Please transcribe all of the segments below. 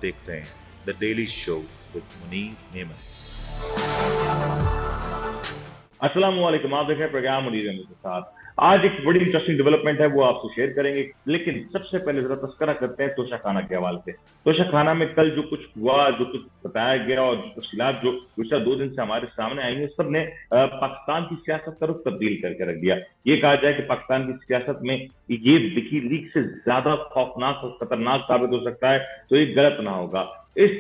देख रहे हैं the daily show with Munir Memon. अस्सलाम वालेकुम, आप देख रहे हैं प्रोग्राम मुनीर मेमन के साथ। आज एक बड़ी इंटरेस्टिंग डेवलपमेंट है, वो आपसे शेयर करेंगे, लेकिन सबसे पहले जरा तस्करा करते हैं तोशा खाना के हवाले से। तोशा खाना में कल जो कुछ हुआ, जो कुछ बताया गया और जो तफसीलात जो पिछले 2 दिन से हमारे सामने आई हैं, सब ने पाकिस्तान की सियासत का रुख तब्दील करके रख दिया। ये कहा जाए कि पाकिस्तान की सियासत में ये विकीलीक्स से ज्यादा खौफनाक और खतरनाक साबित हो सकता है, तो ये गलत ना होगा। इस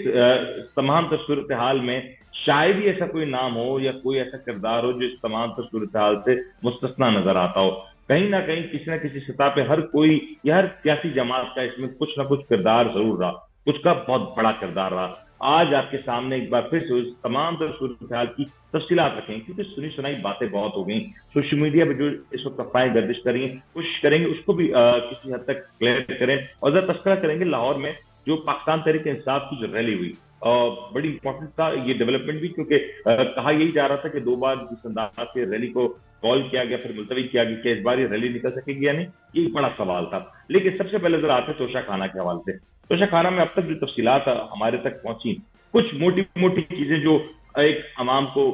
तमाम सूरत हाल में शायद ही ऐसा कोई नाम हो या कोई ऐसा किरदार हो जो इस तमाम सूरत हाल से मुस्तस्ना नजर आता हो। कहीं ना कहीं किसी न किसी सतह पे हर कोई या हर सियासी जमात का इसमें कुछ ना कुछ किरदार जरूर रहा, कुछ का बहुत बड़ा किरदार रहा। आज आपके सामने एक बार फिर से उस तमाम सूरत हाल की तफसीलात रखें, क्योंकि सुनी सुनाई बातें बहुत हो गई। सोशल मीडिया पे जो इस वक्त अफवाहें गर्दिश करेंगे, कोशिश करेंगे उसको भी किसी हद तक क्लियर करें, और जरा तस्करा करेंगे लाहौर में जो पाकिस्तान तहरीक इंसाफ की जो रैली हुई। बड़ी इंपॉर्टेंट था ये डेवलपमेंट भी, क्योंकि कहा यही जा रहा था कि 2 बार जिस अंदाज से रैली को कॉल किया गया, फिर मुलतवी किया गया कि इस बार ये रैली निकल सकेगी या नहीं, ये बड़ा सवाल था। लेकिन सबसे पहले जरा आते तोशा खाना के हवाले से। तोशा खाना में अब तक जो तफसीलात हमारे तक पहुंची, कुछ मोटी मोटी चीजें जो एक आवाम को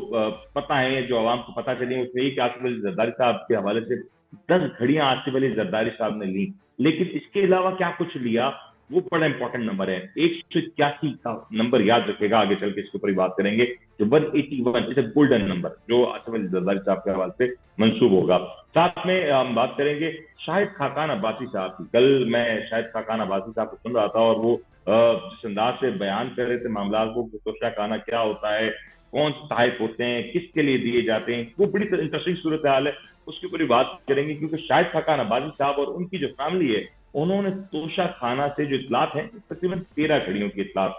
पता है, जो आवाम को पता चली, उसमें ये कि आसिफ अली जरदारी साहब के हवाले से 10 घड़ियां आसिफ अली जरदारी साहब ने ली। लेकिन इसके अलावा क्या कुछ लिया, वो बड़ा इंपॉर्टेंट नंबर है। 181 का नंबर याद रखेगा, आगे चल के इसके ऊपर बात करेंगे। जो 181 इज गोल्डन नंबर जो आसिफ अली जरदारी साहब के हवाले से मंसूब होगा। साथ में हम बात करेंगे शाहिद खाकान अब्बासी साहब की। कल मैं शाहिद खाकान अब्बासी साहब को सुन रहा था और वो जिस अंदाज से बयान कर रहे थे मामला को, तोशा खाना क्या होता है, कौन से तहफ होते हैं, किसके लिए दिए जाते हैं, वो बड़ी इंटरेस्टिंग सूरत हाल है, उसके ऊपर बात करेंगे। क्योंकि शाहिद खाकान अब्बासी साहब और उनकी जो फैमिली है, उन्होंने तोशा खाना से जो इतलात हैं, तकरीबन 13 घड़ियों की इतलात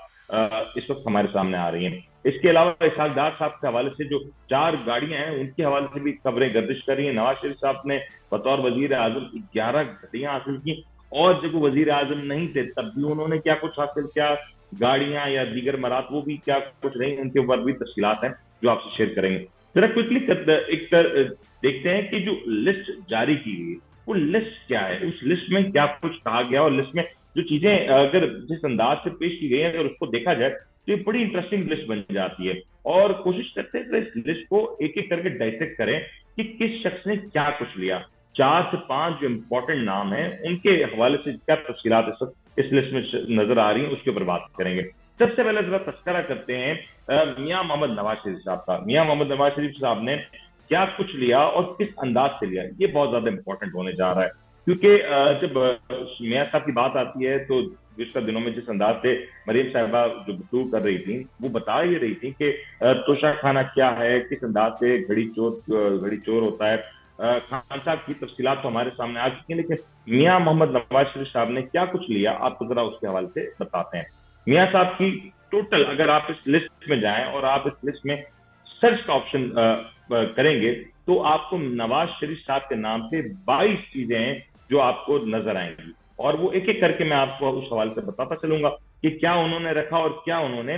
इस वक्त हमारे सामने आ रही हैं। इसके अलावा इसहाक डार साहब के हवाले से जो 4 गाड़ियां हैं, उनके हवाले से भी खबरें गर्दिश कर रही हैं। नवाज शरीफ साहब ने बतौर वजीर आजम 11 घड़ियां हासिल की, और जब वो वजीर आजम नहीं थे तब भी उन्होंने क्या कुछ हासिल किया, गाड़ियां या दीगर मरात वो भी क्या कुछ रही, उनके ऊपर भी तफसीलात हैं जो आपसे शेयर करेंगे। जरा क्विकली देखते हैं कि जो लिस्ट जारी की गई, वो लिस्ट क्या है, उस लिस्ट में क्या कुछ कहा गया, और लिस्ट में जो चीजें अगर जिस अंदाज से पेश की गई है, अगर उसको देखा जाए तो ये बड़ी इंटरेस्टिंग लिस्ट बन जाती है। और कोशिश करते हैं कि इस लिस्ट को एक एक करके डाइसेक्ट करें कि किस शख्स ने क्या कुछ लिया। 4 से 5 जो इंपॉर्टेंट नाम है, उनके हवाले से क्या तफसीलात इस लिस्ट में नजर आ रही है, उसके ऊपर बात करेंगे। सबसे पहले जरा तस्करा करते हैं मियां मोहम्मद नवाज शरीफ साहब का। मियां मोहम्मद नवाज शरीफ साहब ने क्या कुछ लिया और किस अंदाज से लिया, ये बहुत ज्यादा इंपॉर्टेंट होने जा रहा है। क्योंकि जब मियां साहब की बात आती है, तो पिछले दिनों में जिस अंदाज से मरीम साहिबा जो गुफ्तगू कर रही थी, वो बता ये रही थी कि तोशा खाना क्या है, किस अंदाज से घड़ी चोर होता है। खान साहब की तफसीलात तो हमारे सामने आ चुकी हैं, लेकिन मियां मोहम्मद नवाज शरीफ साहब ने क्या कुछ लिया, आपको जरा उसके हवाले से बताते हैं। मियां साहब की टोटल, अगर आप इस लिस्ट में जाएं और आप इस लिस्ट में सर्च का ऑप्शन करेंगे, तो आपको नवाज शरीफ साहब के नाम से 22 चीजें हैं जो आपको नजर आएंगी, और वो एक एक करके मैं आपको उस हवाले से बताता चलूंगा कि क्या उन्होंने रखा और क्या उन्होंने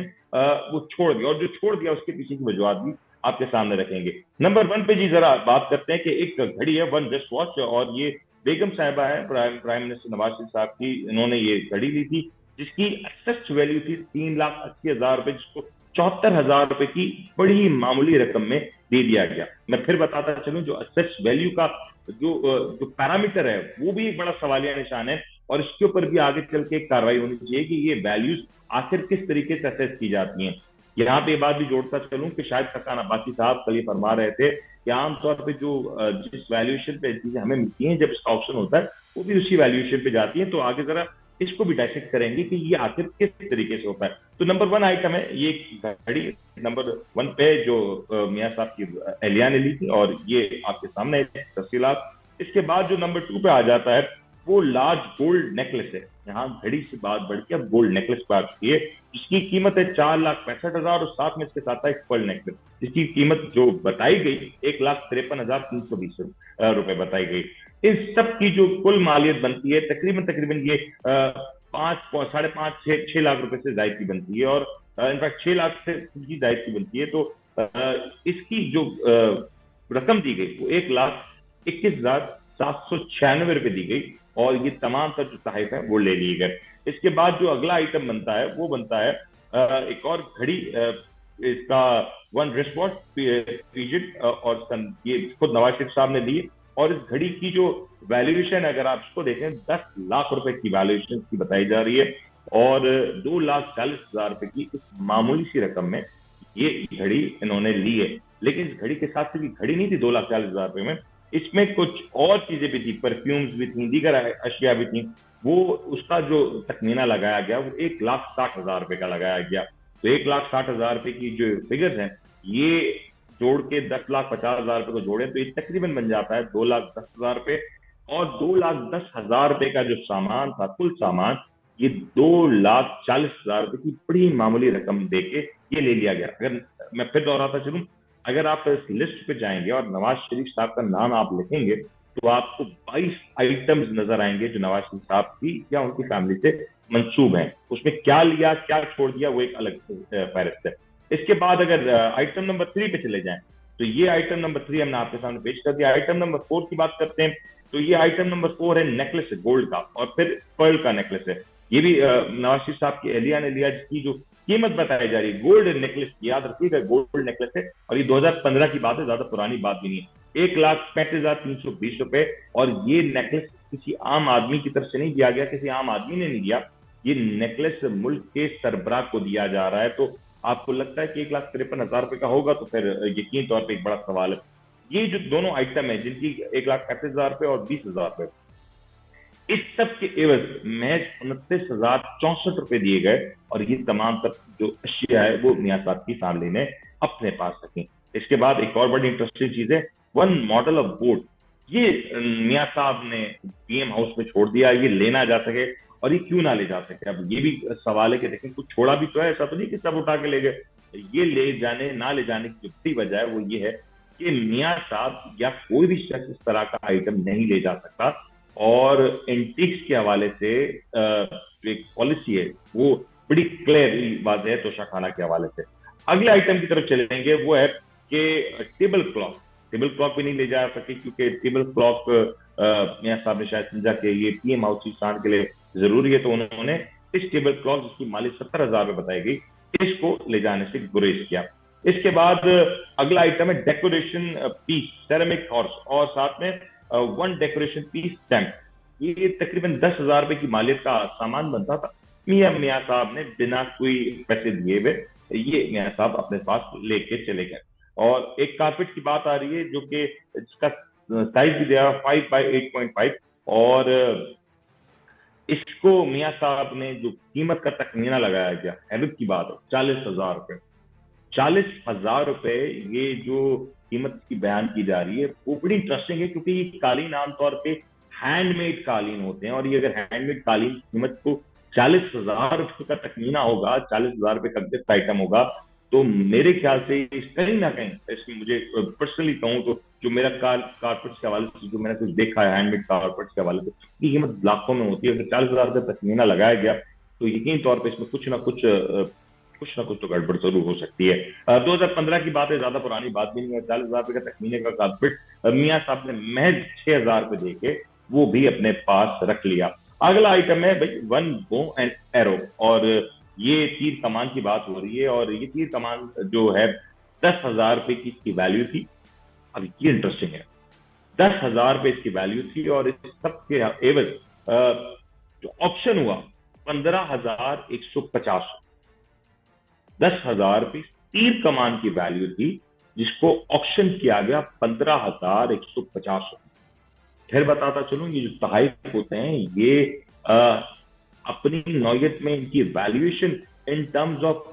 वो छोड़ दिया, और जो छोड़ दिया उसके पीछे की वजूहत भी आपके सामने रखेंगे। नंबर 1 पे जी जरा बात करते हैं कि एक घड़ी है, वन रिस्ट वॉच, और ये बेगम साहिबा है, प्राइम मिनिस्टर नवाज शरीफ साहब की, इन्होंने ये घड़ी ली थी, जिसकी असेस्ड वैल्यू थी 3,80,000 रुपए, जिसको 74,000 रुपए की बड़ी मामूली रकम में दे दिया गया। मैं फिर बताता चलूं, जो असेस्ड वैल्यू का जो पैरामीटर है, वो भी एक बड़ा सवालिया निशान है, और इसके ऊपर भी आगे चल के कार्रवाई होनी चाहिए कि ये वैल्यूज आखिर किस तरीके से असेस की जाती हैं। यहाँ पे बात भी जोड़ता चलूं कि शायद खाकान अब्बासी साहब कल ये फरमा रहे थे कि आमतौर पे जो जिस वैल्यूएशन पे चीजें हमें मिलती हैं, जब इसका ऑप्शन होता है, वो भी उसी वैल्यूएशन पे जाती है। तो आगे जरा इसको भी डाइसेक्ट करेंगे कि ये आखिर किस तरीके से होता है। तो नंबर 1 आइटम है ये घड़ी। नंबर 1 पे जो मियां साहब की एहलिया ने ली थी, और ये आपके सामने तफसीलात। इसके बाद जो नंबर 2 पे आ जाता है, वो लार्ज गोल्ड नेकलेस है। यहाँ घड़ी से बात बढ़ के अब गोल्ड नेकलेस पर आ चुकी है, जिसकी कीमत है 4,65,000, और साथ में इसके साथ एक पर्ल नेकलेस, जिसकी कीमत जो बताई गई 1,53,320 रुपए बताई गई। इस सब की जो कुल मालियत बनती है, तकरीबन ये 5.5 लाख रुपए से जायद की बनती है, और इनफैक्ट 6 लाख से की जायद की बनती है। तो इसकी जो रकम दी गई वो 1,21,000 796 रुपए दी गई और ये तमाम तर जो तहफ है वो ले लिए गए। इसके बाद जो अगला आइटम बनता है वो बनता है एक और घड़ी, इसका वन रिस्ट वॉच पीरियड, और ये खुद नवाज शरीफ साहब ने दी। और इस घड़ी की जो वैल्यूएशन अगर आप इसको देखें 10 लाख रुपए की वैल्यूएशन की बताई जा रही है, और 2,40,000 रुपए की इस मामूली सी रकम में ये घड़ी इन्होंने ली है। लेकिन इस घड़ी के साथ सिर्फ घड़ी नहीं थी 2,40,000 रुपए में, इसमें कुछ और चीजें भी थी, परफ्यूम्स भी थी, दीगर अशिया भी थी। वो उसका जो तखमीना लगाया गया वो 1,60,000 रुपए का लगाया गया। तो 1,60,000 रुपए की जो फिगर्स हैं ये जोड़ के 10,50,000 रुपए को जोड़े तो ये तकरीबन बन जाता है 2,10,000 रुपए। और 2,10,000 रुपए का जो सामान था, कुल सामान, ये 2,40,000 रुपए की बड़ी मामूली रकम देके ये ले लिया गया। अगर मैं फिर दोहराता चलूं, अगर आप इस लिस्ट पे जाएंगे और नवाज शरीफ साहब का नाम आप लिखेंगे तो आपको 22 आइटम्स नजर आएंगे जो नवाज शरीफ साहब की या उनकी फैमिली से मंसूब हैं। उसमें क्या लिया क्या छोड़ दिया वो एक अलग फहरिस्त है। इसके बाद अगर आइटम नंबर 3 पे चले जाएं तो ये आइटम नंबर 3 हमने आपके सामने पेश कर दिया। आइटम नंबर 4 की बात करते हैं तो ये आइटम नंबर 4 है नेकलेस गोल्ड का, और फिर पर्ल का नेकलेस है। ये भी नवाज शरीफ साहब की एहलिया ने लिया, जिसकी जो कीमत बताई जा रही है गोल्ड नेकलेस की, याद रखिएगा गोल्ड नेकलेस है और ये 2015 की बात है, ज्यादा पुरानी बात भी नहीं है। 1,35,320 रुपए। और ये नेकलेस किसी आम आदमी की तरफ से नहीं दिया गया, किसी आम आदमी ने नहीं दिया, ये नेकलेस मुल्क के सरबराह को दिया जा रहा है। तो आपको लगता है कि 1,53,000 रुपए का होगा तो फिर यकीन तौर पर एक बड़ा सवाल है। ये जो दोनों आइटम है जिनकी 1,35,000 रुपए और 20,000 रुपए, इस सब के एवज महज 29,064 रुपए दिए गए और ये तमाम तक जो अशिया है वो मियां साहब की फैमिली ने अपने पास रखी। इसके बाद एक और बड़ी इंटरेस्टिंग चीज है, वन मॉडल ऑफ बोट। ये मियां साहब ने पीएम हाउस में छोड़ दिया, ये लेना जा सके और ये क्यों ना ले जा सके। अब ये भी सवाल है कि देखें कुछ छोड़ा भी तो है, ऐसा तो नहीं कि सब उठा के ले गए। ये ले जाने ना ले जाने की जो बड़ी वजह है वो ये है कि मियां साहब या कोई भी शख्स इस तरह का आइटम नहीं ले जा सकता। और एंटिक्स के हवाले से जो एक पॉलिसी है वो बड़ी क्लियर बात है तोशाखाना के हवाले से। अगले आइटम की तरफ चलेंगे, वो है कि टेबल क्लॉक। टेबल क्लॉक भी नहीं ले जा सके क्योंकि टेबल क्लॉक मियां साहब ने शायद समझा कि ये पीएम हाउस स्थान के लिए जरूरी है, तो उन्होंने इस टेबल क्लॉक जिसकी माली 70,000 रुपए बताई गई, इसको ले जाने से गुरेज किया। इसके बाद अगला आइटम है डेकोरेशन पीस, सेरेमिक हॉर्स, और साथ में वन डेकोरेशन पीस स्टैम्प। ये तकरीबन 10,000 रुपए की मालियत का सामान बनता था। मियां साहब ने बिना कोई पैसे दिए हुए ये मियां साहब अपने पास लेके चले गए। और एक कारपेट की बात आ रही है जो कि इसका साइज भी दिया 5 बाई 8.5, और इसको मियां साहब ने जो कीमत का तखमीना लगाया गया, हैरत की बात है, 40,000 रुपए। 40,000 रुपए ये जो कीमत की बयान की जा रही है वो बड़ी इंटरेस्टिंग है, क्योंकि ये कालीन आमतौर पे हैंडमेड कालीन होते हैं, और ये अगर हैंडमेड कालीन कीमत को 40,000 रुपए का तखमीना होगा, 40,000 रुपए का गिफ्ट आइटम होगा, तो मेरे ख्याल से कहीं ना कहीं इसमें मुझे पर्सनली कहूँ तो जो मेरा कारपेट के हवाले से जो मैंने कुछ देखा है हैंडमेड कारपेट के हवाले से, ये कीमत लाखों में होती है। अगर 40,000 रुपए तखमीना लगाया गया तो यकीन तौर पर इसमें कुछ ना कुछ तो गड़बड़ जरूर हो सकती है। 2015 की बात है, ज्यादा पुरानी बात भी नहीं है। 40,000 रुपए का तखमीने का कारपेट मियां साहब ने महज 6,000 रुपए देके वो भी अपने पास रख लिया। अगला आइटम है भाई वन बो एंड एरो, और ये तीर कमान की बात हो रही है, और ये तीर कमान जो है 10,000 रुपए की इसकी वैल्यू थी। अब ये इंटरेस्टिंग है, 10,000 रुपए इसकी वैल्यू थी, और इस सब के एवज जो ऑप्शन हुआ 15,150, 10,000 रुपए तीर कमान की वैल्यू थी, जिसको ऑक्शन किया गया 15,150। फिर बताता चलूं, ये जो तहफ होते हैं ये अपनी नौयत में इनकी valuation in terms of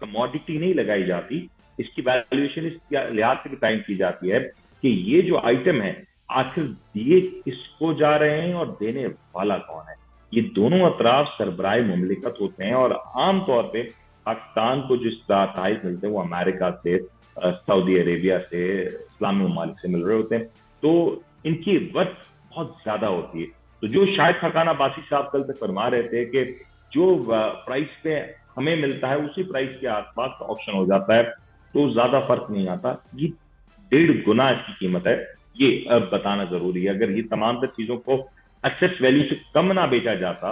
commodity नहीं लगाई जाती, इसकी वैल्यूएशन इस लिहाज से टाइम की जाती है कि ये जो आइटम है आखिर दिए किसको जा रहे हैं और देने वाला कौन है। ये दोनों अतराफ सरबराह मुमलिकत होते हैं, और आमतौर पर पाकिस्तान को जिस तहफ मिलते हैं वो अमेरिका से, सऊदी अरेबिया से, इस्लामी ममालिक से मिल रहे होते हैं, तो इनकी वर्थ बहुत ज्यादा होती है। तो जो शायद खकाना बासी साहब कल तक फरमा रहे थे कि जो प्राइस पे हमें मिलता है उसी प्राइस के आसपास का ऑप्शन हो जाता है, तो ज्यादा फर्क नहीं आता। ये 1.5 गुना इसकी कीमत है ये अब बताना जरूरी है। अगर ये तमाम तर चीजों को एक्सेस वैल्यू से कम ना बेचा जाता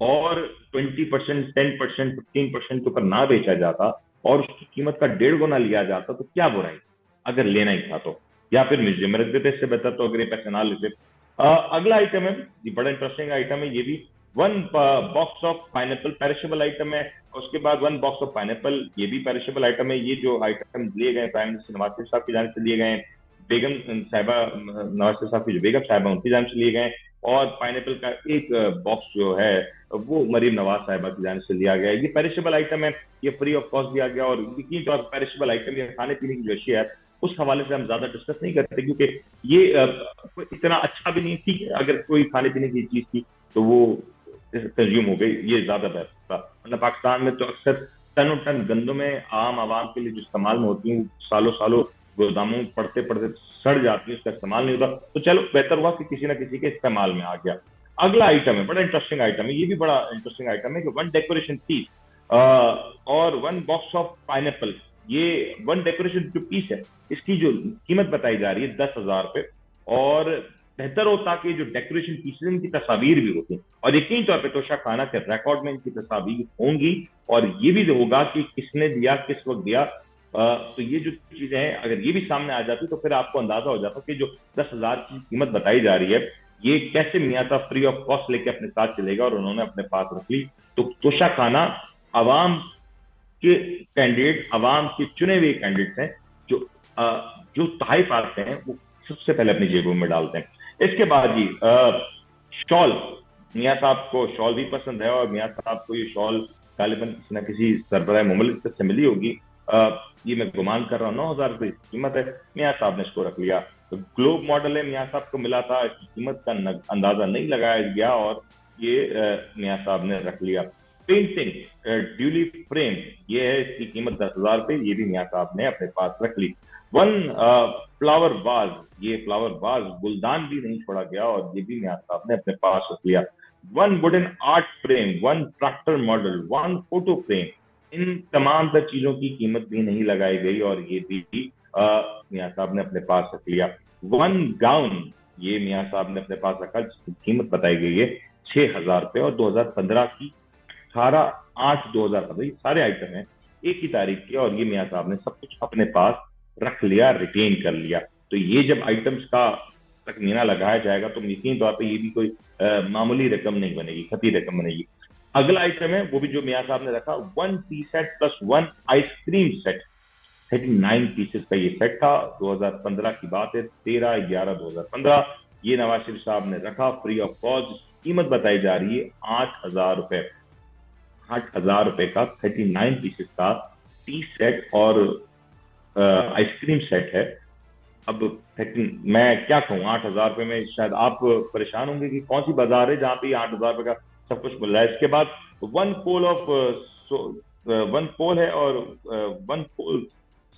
और 20%, 10%, 15% के ऊपर ना बेचा जाता और उसकी कीमत का 1.5 गुना लिया जाता तो क्या बुराई, अगर लेना ही था तो। या फिर म्यूजियम में रख देते, इससे बेहतर तो अगर ये पैसे ना लेते। अगला आइटम है, ये बड़ा इंटरेस्टिंग आइटम है ये भी। One box of pineapple perishable item है। उसके बाद वन बॉक्स ऑफ पाइनएप्पल, ये भी पेरिशेबल आइटम है। ये जो आइटम लिए गए प्राइम मिनिस्टर नवाज शरीफ साहब की जानिब से लिए गए, बेगम साहिबा, नवाज शरीफ साहब की जो बेगम साहिबा उनकी जानिब से लिए गए। और पाइनएप्पल का एक बॉक्स जो है वो मरीम नवाज साहिबा की जानिब से लिया गया है। ये पेरिशेबल आइटम है, ये फ्री ऑफ कॉस्ट दिया गया। और यकीन तौर पर पेरिशेबल आइटम या खाने पीने की जो अशिया है उस हवाले से हम ज्यादा डिस्कस नहीं करते, क्योंकि ये इतना अच्छा भी नहीं। ठीक है, अगर कोई खाने पीने की चीज थी तो वो कंज्यूम हो गई, ये ज्यादा बेहतर था। मतलब पाकिस्तान में तो अक्सर टनों टन गंदमें आम आवाम के लिए जो इस्तेमाल में होती हैं सालों सालों गोदामों में पढ़ते पढ़ते सड़ जाती है, उसका इस्तेमाल नहीं होता। तो चलो बेहतर हुआ कि किसी ना किसी के इस्तेमाल में आ गया। अगला आइटम है, बड़ा इंटरेस्टिंग आइटम है, ये भी बड़ा इंटरेस्टिंग आइटम है कि वन डेकोरेशन पीस और वन बॉक्स ऑफ पाइनएप्पल, ये वन डेकोरेशन जो पीस है इसकी जो कीमत बताई जा रही है 10,000 रुपए। और बेहतर होता कि जो डेकोरेशन पीसेज इनकी तस्वीर भी होती और यकीन तौर पर तोशा खाना के रिकॉर्ड में इनकी तस्वीर होंगी और ये भी होगा कि किसने दिया, किस वक्त दिया। तो ये जो चीजें हैं अगर ये भी सामने आ जाती तो फिर आपको अंदाजा हो जाता कि जो 10,000 की कीमत बताई जा रही है ये कैसे मियां साहब फ्री ऑफ कॉस्ट लेके अपने साथ चलेगा, और उन्होंने अपने पास रख ली। तो तोशा खाना आवाम के कैंडिडेट, आवाम के चुने हुए कैंडिडेट्स हैं जो तहफ़ आते हैं वो सबसे पहले अपनी जेबों में डालते हैं। इसके बाद जी शॉल, मियां साहब को शॉल भी पसंद है और मियां साहब को ये शॉल गालिबन किसी ना किसी सरबराह मुमलिक से मिली होगी। ये मैं गुमान कर रहा हूँ 9,000 रुपये कीमत है, मियां साहब ने इसको रख लिया। तो ग्लोब मॉडल है, मियां साहब को मिला था, इसकी कीमत का अंदाजा नहीं लगाया गया और ये मियां साहब ने रख लिया। पेंटिंग ड्यूली फ्रेम, ये है, इसकी कीमत 10,000 रुपये, ये भी मियां साहब ने अपने पास रख ली। वन फ्लावर वाज, ये फ्लावर वाज गुलदान भी नहीं छोड़ा गया और ये भी मियां साहब ने अपने पास रख लिया। One wooden art frame, one tractor model, one photo frame, इन तमाम तर चीजों की कीमत भी नहीं लगाई गई और ये भी मियां साहब ने अपने पास रख लिया। वन गाउन, ये मियां साहब ने अपने पास रखा जिसकी कीमत बताई गई है 6,000 रुपये और 2015 की 18/8/2015, सारे आइटम हैं एक ही तारीख के और ये मियां साहब ने सब कुछ अपने पास रख लिया, रिटेन कर लिया। तो ये जब आइटम्स का तखमीना लगाया जाएगा तो यकीन तौर पर ये भी कोई मामूली रकम नहीं बनेगी, खती रकम बनेगी। अगला आइटम है वो भी जो मियां साहब ने रखा, one T set plus one ice cream set, 39 pieces का ये सेट था। 2015 की बात है, 13/11/2015 ये नवाज शरीफ साहब ने रखा फ्री ऑफ कॉस्ट। कीमत बताई जा रही है 8,000 रुपए। 8,000 रुपए का 39 पीसेस का टी सेट और आइसक्रीम सेट है। अब मैं क्या कहूँ, 8,000 रुपए में शायद आप परेशान होंगे कि कौन सी बाजार है जहां पे 8,000 रुपए का सब कुछ मिल रहा है। इसके बाद वन पोल है और वन पोल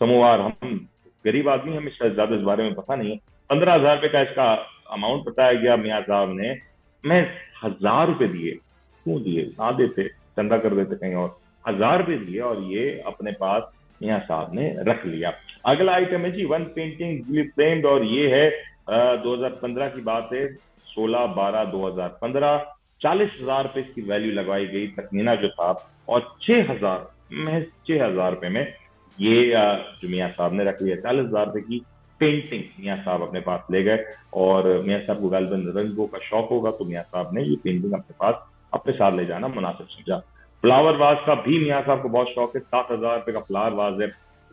समोवार, हम गरीब आदमी, हमें शायद ज्यादा इस बारे में पता नहीं है। 15,000 रुपए का इसका अमाउंट बताया गया मियां साहब ने। मैं 1,000 रुपए दिए, क्यों दिए, ना देते, चंदा कर देते कहीं और। 1,000 रुपए दिए और ये अपने पास मियां साहब ने रख लिया। अगला आइटम है जी वन पेंटिंग फ्रेम्ड और ये है 2015 की बात है, 16/12/2015। 40,000 रुपए इसकी वैल्यू लगाई गई, तखमीना जो था, और 6,000 रुपए में ये जो मियां साहब ने रख लिया। 40,000 रुपए की पेंटिंग मियां साहब अपने पास ले गए और मियां साहब को गालिबन रंगों का शौक होगा तो मियां साहब ने ये पेंटिंग अपने पास अपने साथ ले जाना मुनासिब समझा। फ्लावर वाज का भी मियां साहब को बहुत शौक है, 7,000 रुपए का फ्लावर वाज है।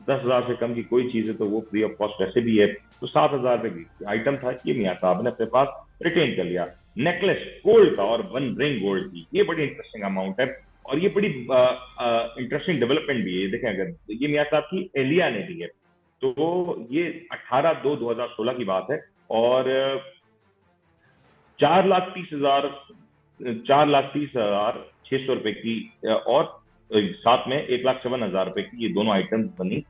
10,000 से कम की कोई चीज है तो वो फ्री ऑफ कॉस्ट वैसे भी है, तो 7,000 रुपए की आइटम था, ये मियां साहब ने अपने पास रिटेन कर लिया। नेकलेस गोल्ड का और वन रिंग गोल्ड की, ये बड़ी इंटरेस्टिंग अमाउंट है और ये बड़ी इंटरेस्टिंग डेवलपमेंट भी है। देखें, अगर ये मियां साहब की एहलिया ने दी है तो ये 18/2/2016 की बात है और 4,30,600 रुपए की और साथ में 1,57,000 रुपए की ये दोनों आइटम बनी।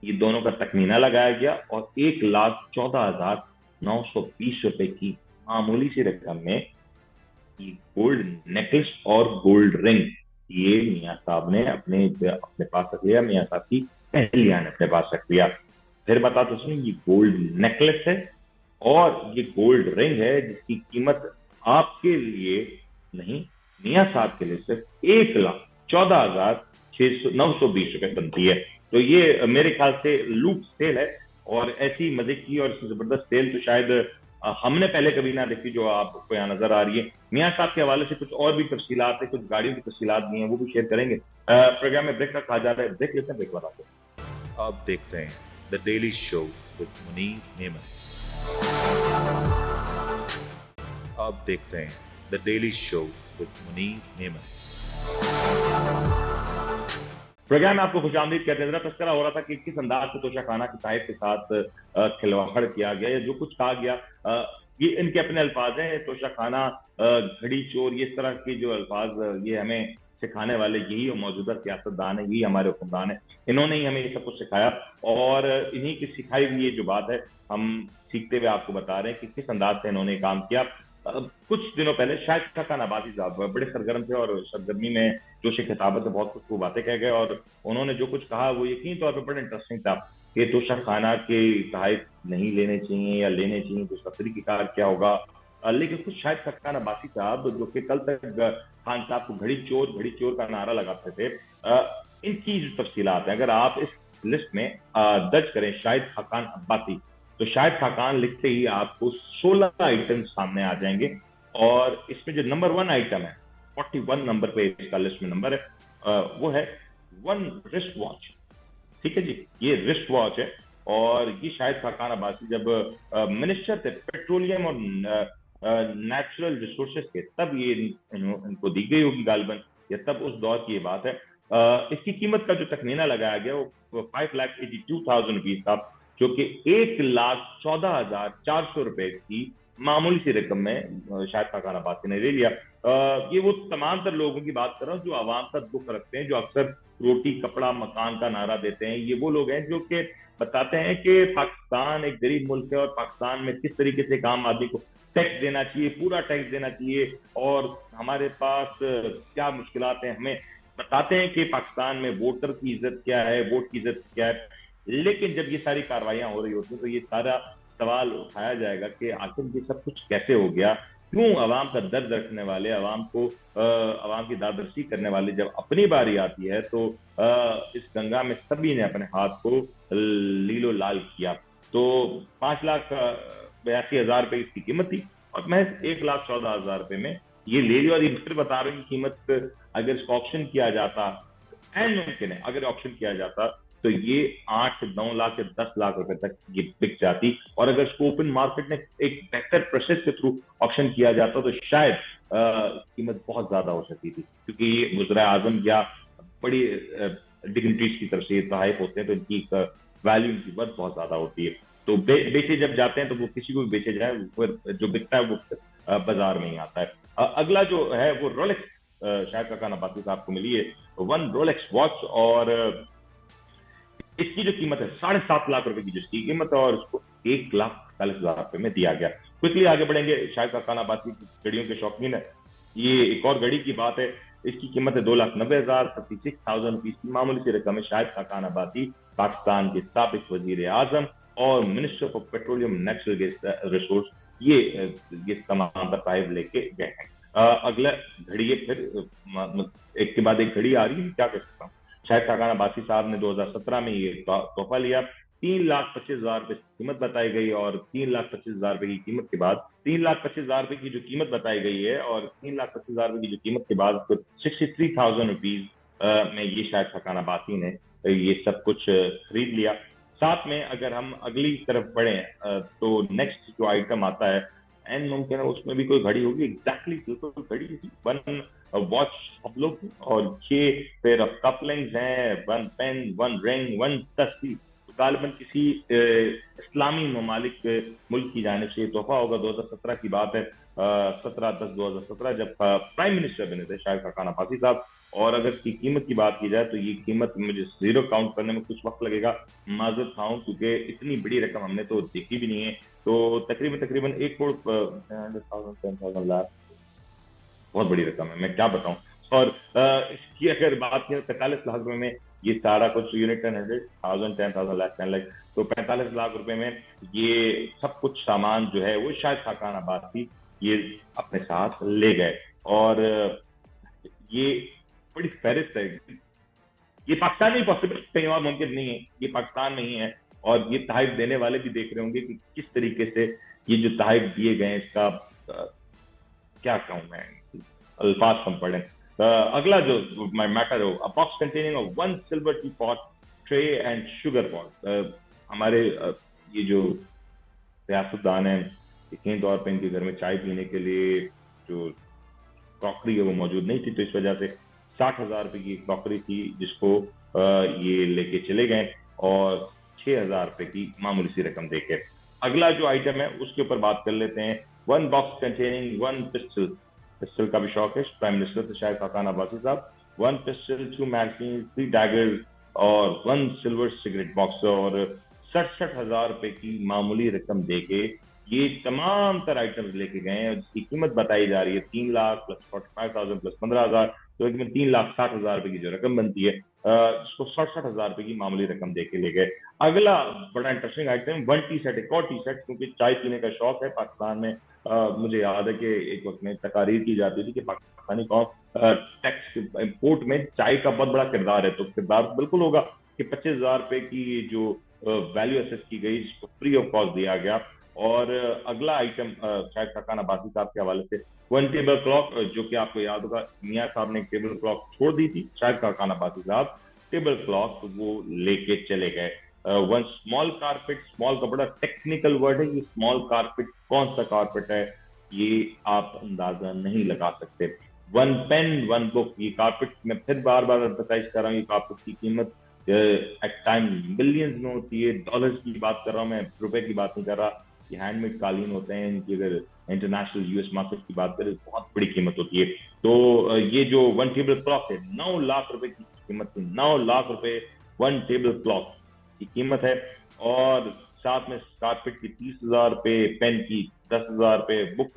ये दोनों का तखमीना लगाया गया और 1,14,920 रुपए की मामूली सी रकम में गोल्ड नेकलेस और गोल्ड रिंग ये मियां साहब ने अपने पास रख लिया, मियां साहब की एहलिया ने अपने पास रख लिया। फिर बता तो सुनिए, ये गोल्ड नेकलेस है और ये गोल्ड रिंग है जिसकी कीमत आपके लिए नहीं, मियाँ साहब के लिए सिर्फ 1,14,920 रुपए बनती है। तो ये मेरे ख्याल से लूट सेल है, और ऐसी मजे की और ऐसी जबरदस्त सेल तो शायद हमने पहले कभी ना देखी जो आपको यहाँ नजर आ रही है। मियाँ साहब के हवाले से कुछ और भी तफसीलात है, कुछ गाड़ियों की तफसीलात भी हैं, वो भी शेयर करेंगे। प्रोग्राम में ब्रेक रखा जा रहा है, ब्रेक लेते हैं, ब्रेक बताते हैं। आप देख रहे हैं the daily show with Munir नेमत। आप देख रहे हैं the daily show with Munir नेमत। प्रोग्राम में आपको खुशामदीद कहते हैं। जरा तस्करा हो रहा था कि किस अंदाज से तोशा खाना की साहिब के साथ खिलवाड़ किया गया, या जो कुछ कहा गया, ये इनके अपने अल्फाज हैं। तोशा खाना, घड़ी चोर, ये इस तरह के जो अल्फाज ये हमें सिखाने वाले यही और मौजूदा सियासतदान है, यही हमारे हुक्मरान है। इन्होंने ही हमें ये सब कुछ सिखाया, और इन्हीं की सिखाई हुई ये जो बात है हम सीखते हुए आपको बता रहे हैं कि किस अंदाज से इन्होंने काम किया। कुछ दिनों पहले शायद खान अब्बासी साहब बड़े सरगर्म थे, और सरगर्मी में जोश खिताबत से बहुत कुछ बातें कह गए, और उन्होंने जो कुछ कहा वो यकीनी तौर पर बड़ा इंटरेस्टिंग था कि तोशा खाना के तहत नहीं लेने चाहिए या लेने चाहिए, तो उसका तरीक़ेकार क्या होगा। लेकिन कुछ शायद खान अब्बासी साहब जो कि कल तक खान साहब को घड़ी चोर का नारा लगाते थे, इनकी जो तफसीलात है अगर आप इस लिस्ट में दर्ज करें शाहिद खाकान अब्बासी, तो शाहिद खाकान लिखते ही आपको 16 आइटम सामने आ जाएंगे। और इसमें जो नंबर 1 आइटम है, 41 नंबर पे इसका लिस्ट में नंबर है, वो है 1 रिस्ट वॉच। ठीक है जी, ये रिस्ट वॉच है, और ये शाहिद खाकान अब्बासी जब मिनिस्टर थे पेट्रोलियम और नेचुरल रिसोर्सेज के, तब ये इनको दी गई होगी गालिबन, या तब उस दौर की ये बात है। इसकी कीमत का जो तखमीना लगाया गया वो 5,82,000 रुपीज था, जो कि 1,14,400 रुपए की मामूली सी रकम में शायद खाकान अब्बासी ने ले लिया। ये वो तमाम तर लोगों की बात कर रहा हूँ जो आवाम का दुख रखते हैं, जो अक्सर रोटी कपड़ा मकान का नारा देते हैं। ये वो लोग हैं जो कि बताते हैं कि पाकिस्तान एक गरीब मुल्क है, और पाकिस्तान में किस तरीके से एक आम आदमी को टैक्स देना चाहिए, पूरा टैक्स देना चाहिए, और हमारे पास क्या मुश्किलात हैं। हमें बताते हैं कि पाकिस्तान में वोटर की इज्जत क्या है, वोट की इज्जत क्या है। लेकिन जब ये सारी कार्रवाइयां हो रही होती हैं तो ये सारा सवाल उठाया जाएगा कि आखिर ये सब कुछ कैसे हो गया, क्यों आवाम का दर्द रखने वाले, आवाम को आवाम की दादरसी करने वाले जब अपनी बारी आती है तो इस गंगा में सभी ने अपने हाथ को लीलो लाल किया। तो 5,82,000 रुपए इसकी कीमत थी, और महज 1,14,000 रुपए में ये ले लिया। और ये फिर बता रहे हैं कि कीमत अगर इसको ऑप्शन किया जाता, एंड मुमकिन है अगर ऑप्शन किया जाता, तो ये 8-9 लाख या 10 लाख रुपए तक ये बिक जाती। और अगर इसको ओपन मार्केट में एक बेहतर प्रोसेस के थ्रू ऑप्शन किया जाता तो शायद कीमत बहुत ज्यादा हो सकती थी, क्योंकि ये वज़ीर आज़म या बड़ी डिग्निटीज की तरफ से ये तहफ़ होते हैं, तो इनकी वैल्यू की वर्थ बहुत ज्यादा होती है। तो बेचे जब जाते हैं तो वो किसी को भी बेचे जाए, फिर जो बिकता है वो बाजार में ही आता है। अगला जो है वो रोलेक्स शायद खाकान अब्बासी साहब को मिली है 1 रोलेक्स वॉच, और इसकी जो कीमत है 7.5 लाख रुपए की जिसकी कीमत है, और उसको 1,40,000 रुपए में दिया गया। क्विकली आगे बढ़ेंगे। शायद खाकान अब्बासी घड़ियों के शौकीन है, ये एक और घड़ी की बात है। इसकी कीमत है 2,90,000, 36,000 रुपीज की मामूली सी रकम है। शायद खाकान अब्बासी पाकिस्तान के साबिक वजीर आजम और minister of petroleum natural resource, ये तमाम बताइब लेके गए हैं। अगला घड़ी है, फिर एक के बाद एक घड़ी आ रही है, क्या कह सकता हूँ। शायद खाकान अब्बासी साहब ने 2017 में ये तोहफा लिया। 3,25,000 रुपए कीमत बताई गई, और 3,25,000 रुपए की कीमत के बाद 3,25,000 रुपए की जो कीमत बताई गई है, और 3,25,000 रुपए की जो कीमत के बाद 63,000 रुपीज में ये शायद खाकान अब्बासी ने ये सब कुछ खरीद लिया। साथ में अगर हम अगली तरफ बढ़े तो नेक्स्ट जो आइटम आता है, एंड मुमकिन है उसमें भी कोई घड़ी होगी, एग्जैक्टली बिल्कुल घड़ी थी, 1 वॉच हम लोग, और 6 पेयर ऑफ कपलिंग्स हैं, 1 पेन, 1 रिंग, 1 तस्वीर। तो गालिबन किसी इस्लामी ममालिक मुल्क की जानिब से तोहफा होगा। 2017 की बात है, 17/10/2017 जब प्राइम मिनिस्टर बने थे शायद खाकान अब्बासी साहब। और अगर इसकी कीमत की बात की जाए तो ये कीमत मुझे जीरो काउंट करने में कुछ वक्त लगेगा, माजूर था, क्योंकि इतनी बड़ी रकम हमने तो देखी भी नहीं है। तो तकरीबन 1 करोड़ 10,000 लाख, बहुत बड़ी रकम है, मैं क्या बताऊं। और इसकी अगर बात करें 43 लाख रुपए में ये सारा कुछ यूनिट 10,000 10,000 लाख 10 लाख, तो 45 लाख रुपए में ये सब कुछ सामान जो है वो शायद खाकान अब्बासी ये अपने साथ ले गए। और ये बड़ी फहरिस्त है, ये पाकिस्तान में पॉसिबल, कहीं और मुमकिन नहीं है, ये पाकिस्तान में ही है। और ये तहफ़ देने वाले भी देख रहे होंगे कि किस तरीके से ये जो तहफ़ दिए गए इसका क्या कहूँ मैं, अल्फाज कम पड़े। अगला जो मैटर हो, अ box containing 1 silver T pot tray and sugar pot. हमारे ये जो सियासतदान है, यकीनी तौर पर इनके घर में चाय पीने के लिए जो क्रॉकरी है वो मौजूद नहीं थी, तो इस वजह से 60,000 रुपए की क्रॉकरी थी जिसको ये लेके चले गए और 6,000 रुपए की मामूली सी रकम देके। अगला जो आइटम है उसके ऊपर बात कर लेते हैं। 1 बॉक्स कंटेनिंग 1 पिस्टल, पिस्टल का भी शौक है प्राइम मिनिस्टर तो शायद खाकान अब्बासी साहब। 1 पिस्टल, 2 मैगजीन, 3 डैगर्स और 1 सिल्वर सिगरेट बॉक्स और 67,000 रुपए की मामूली रकम देके ये तमाम तर आइटम्स लेके गए हैं, जिसकी कीमत बताई जा रही है 3 लाख प्लस 45,000 प्लस 15,000, तो एक में 3,60,000 रुपए की जो रकम बनती है, उसको 67,000 रुपए की मामूली रकम देके ले गए। अगला बड़ा इंटरेस्टिंग आइटम 1 टी शर्ट, एक और टी शर्ट, क्योंकि चाय पीने का शौक है पाकिस्तान में। मुझे याद है कि एक वक्त में तकारीर की जाती थी कि पाकिस्तानी कौम टैक्स इम्पोर्ट में चाय का बहुत बड़ा किरदार है, तो किरदार बिल्कुल होगा कि 25,000 रुपए की जो वैल्यू असेस की गई इसको फ्री ऑफ कॉस्ट दिया गया। और अगला आइटम शायद खाकान अब्बासी साहब के हवाले से 1 टेबल क्लॉक, जो कि आपको याद होगा मियां साहब ने एक टेबल क्लॉक छोड़ दी थी, शायद खाकान अब्बासी साहब टेबल क्लॉक वो लेके चले गए। 1 स्मॉल कारपेट, स्मॉल का बड़ा टेक्निकल वर्ड है, ये स्मॉल कारपेट कौन सा कारपेट है ये आप अंदाजा नहीं लगा सकते। 1 पेन 1 बुक, ये कारपेट मैं फिर बार बार एम्फसाइज कर रहा हूँ, ये कारपेट की कीमत एट टाइम मिलियंस में होती है, डॉलर्स की बात कर रहा हूँ मैं, रुपए की बात नहीं कर रहा। ये हैंडमेड कालीन होते हैं, इनकी अगर इंटरनेशनल यूएस मार्केट की बात करें बहुत बड़ी कीमत होती है। तो ये जो 1 टेबल क्लॉक है 9 लाख रुपए की कीमत थी, 9 लाख रुपए 1 टेबल क्लॉक की कीमत है। और साथ में कारपेट की 30,000 रुपए, पेन की 10,000 रुपए, बुक